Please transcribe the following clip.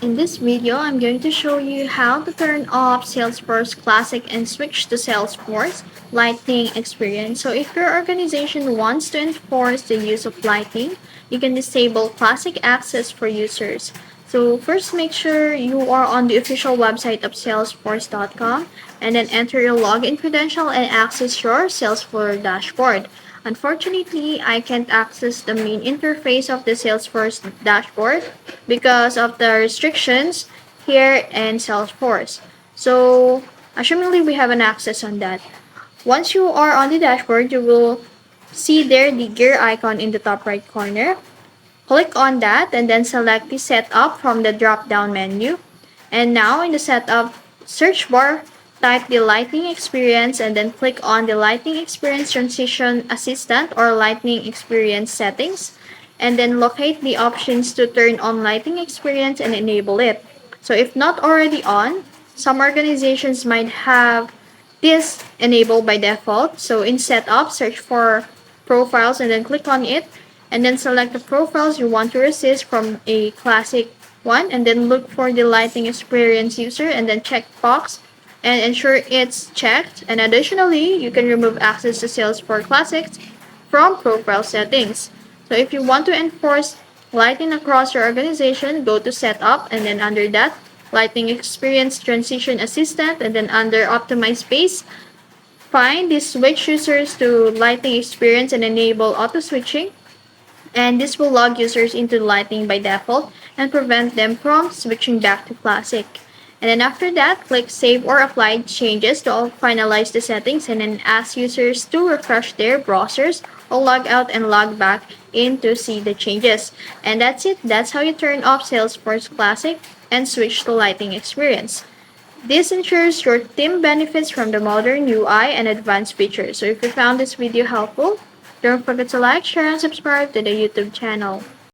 In this video, I'm going to show you how to turn off Salesforce Classic and switch to Salesforce Lightning Experience. So if your organization wants to enforce the use of Lightning, you can disable Classic access for users. So first, make sure you are on the official website of salesforce.com and then enter your login credential and access your Salesforce dashboard. Unfortunately, I can't access the main interface of the Salesforce dashboard because of the restrictions here in Salesforce. So, assumingly we have an access on that. Once you are on the dashboard, you will see there the gear icon in the top right corner. Click on that and then select the setup from the drop down menu. And now in the setup search bar, type the Lightning Experience and then click on the Lightning Experience Transition Assistant or Lightning Experience Settings. And then locate the options to turn on Lightning Experience and enable it. So if not already on, some organizations might have this enabled by default. So in setup, search for profiles and then click on it and then select the profiles you want to resist from a classic one and then look for the Lightning Experience user and then check box and ensure it's checked. And additionally, you can remove access to Salesforce Classics from profile settings. So if you want to enforce Lightning across your organization, go to Setup and then under that, Lightning Experience Transition Assistant and then under Optimize Space, find the switch users to Lightning Experience and enable auto switching. And this will log users into Lightning by default and prevent them from switching back to Classic. And then after that, click Save or Apply Changes to finalize the settings and then ask users to refresh their browsers or log out and log back in to see the changes. And that's it. That's how you turn off Salesforce Classic and switch to Lightning Experience. This ensures your team benefits from the modern UI and advanced features. So if you found this video helpful, don't forget to like, share, and subscribe to the YouTube channel.